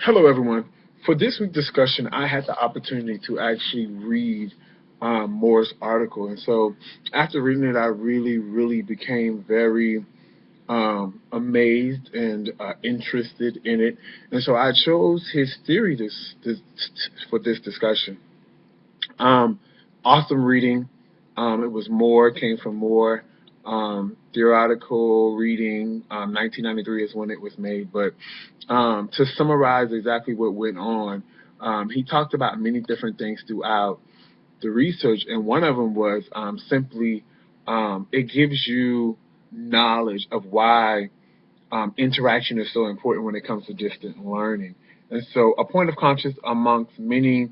Hello, everyone. For this week's discussion, I had the opportunity to actually read Moore's article. And so after reading it, I really became very amazed and interested in it. And so I chose his theory for this discussion. Um, awesome reading. It was Moore, came from Moore. Theoretical reading, 1993 is when it was made. But to summarize exactly what went on, he talked about many different things throughout the research, and one of them was simply it gives you knowledge of why interaction is so important when it comes to distant learning. And so, a point of consensus amongst many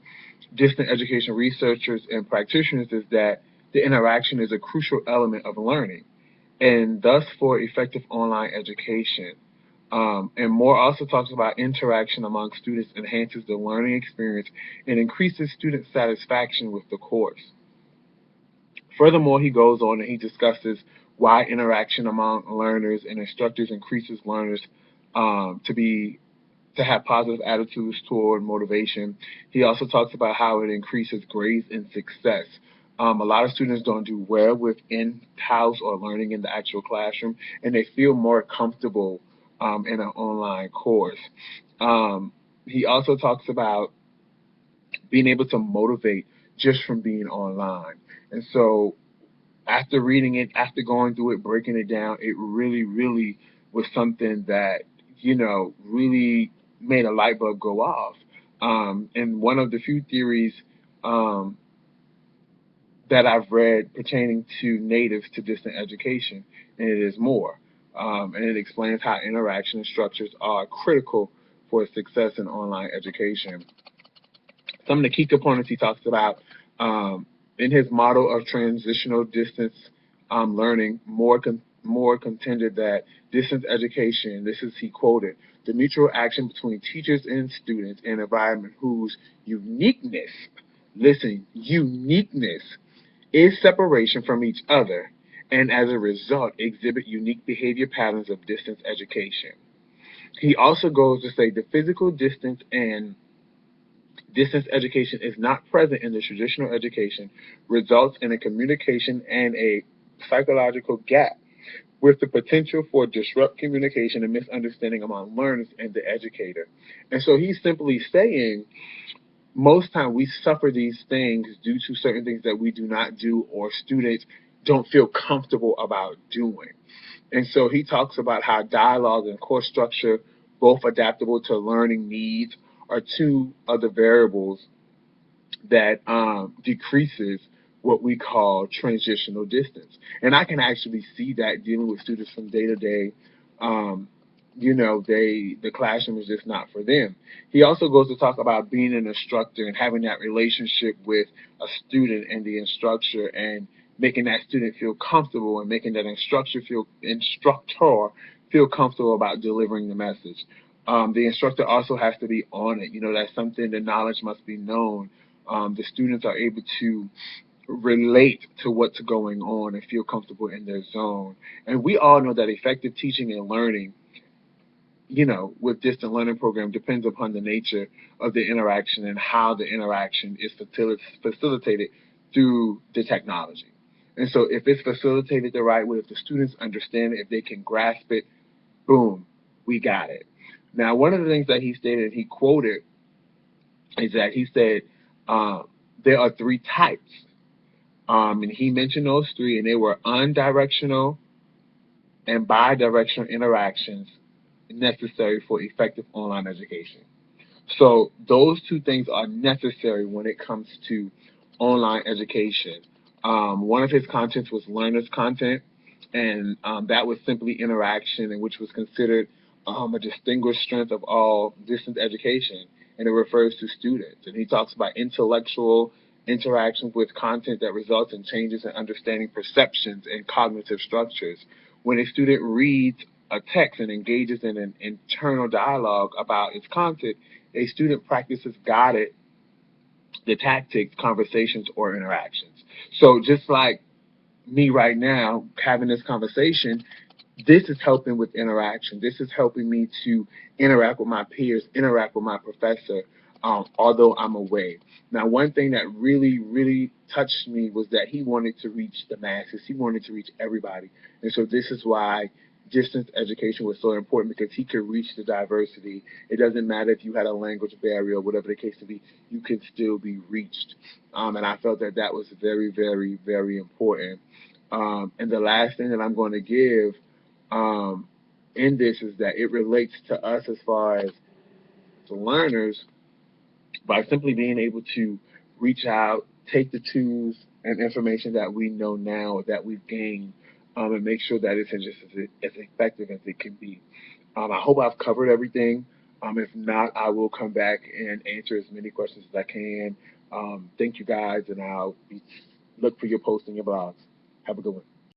distant education researchers and practitioners is that the interaction is a crucial element of learning, and thus for effective online education. And Moore also talks about interaction among students enhances the learning experience and increases student satisfaction with the course. Furthermore, he goes on and he discusses why interaction among learners and instructors increases learners to be to have positive attitudes toward motivation. He also talks about how it increases grades and success. A lot of students don't do well with in-house or learning in the actual classroom, and they feel more comfortable in an online course. Um, he also talks about being able to motivate just from being online. And so after reading it, after going through it, breaking it down, it really was something that, really made a light bulb go off. And one of the few theories um, that I've read pertaining to natives to distant education, and it is more. And it explains how interaction structures are critical for success in online education. Some of the key components he talks about in his model of transitional distance learning, Moore contended that distance education, this is he quoted, the mutual action between teachers and students in an environment whose uniqueness, listen, uniqueness is separation from each other, and as a result exhibit unique behavior patterns of distance education. He also goes to say the physical distance and distance education is not present in the traditional education results in a communication and a psychological gap with the potential for disrupt communication and misunderstanding among learners and the educator. And so he's simply saying most time we suffer these things due to certain things that we do not do or students don't feel comfortable about doing. And so he talks about how dialogue and course structure, both adaptable to learning needs, are two of the variables that decreases what we call transitional distance. And I can actually see that dealing with students from day to day. The classroom is just not for them. He also goes to talk about being an instructor and having that relationship with a student and the instructor and making that student feel comfortable and making that instructor feel comfortable about delivering the message. The instructor also has to be on it. That's something, the knowledge must be known. The students are able to relate to what's going on and feel comfortable in their zone. And we all know that effective teaching and learning, with distant learning program depends upon the nature of the interaction and how the interaction is facilitated through the technology. And so if it's facilitated the right way, if the students understand it, if they can grasp it, boom, we got it. Now, one of the things that he stated, he quoted, is that he said there are three types. And he mentioned those three, and they were unidirectional and bidirectional interactions necessary for effective online education. So those two things are necessary when it comes to online education. One of his contents was learner's content, and that was simply interaction, and which was considered a distinguished strength of all distance education, and it refers to students. And he talks about intellectual interactions with content that results in changes in understanding perceptions and cognitive structures. When a student reads a text and engages in an internal dialogue about its content, a student practices guided the tactics, conversations, or interactions. So just like me right now having this conversation, this is helping with interaction. This is helping me to interact with my peers, interact with my professor, although I'm away. Now, one thing that really, really touched me was that he wanted to reach the masses. He wanted to reach everybody. And so this is why distance education was so important, because he could reach the diversity. It doesn't matter if you had a language barrier, whatever the case may be, you can still be reached. And I felt that that was very, very, very important. And the last thing that I'm going to give um, in this is that it relates to us as far as the learners by simply being able to reach out, take the tools and information that we know now that we've gained, and make sure that it's just as effective as it can be. I hope I've covered everything. If not, I will come back and answer as many questions as I can. Thank you guys, and look for your posts in your blogs. Have a good one.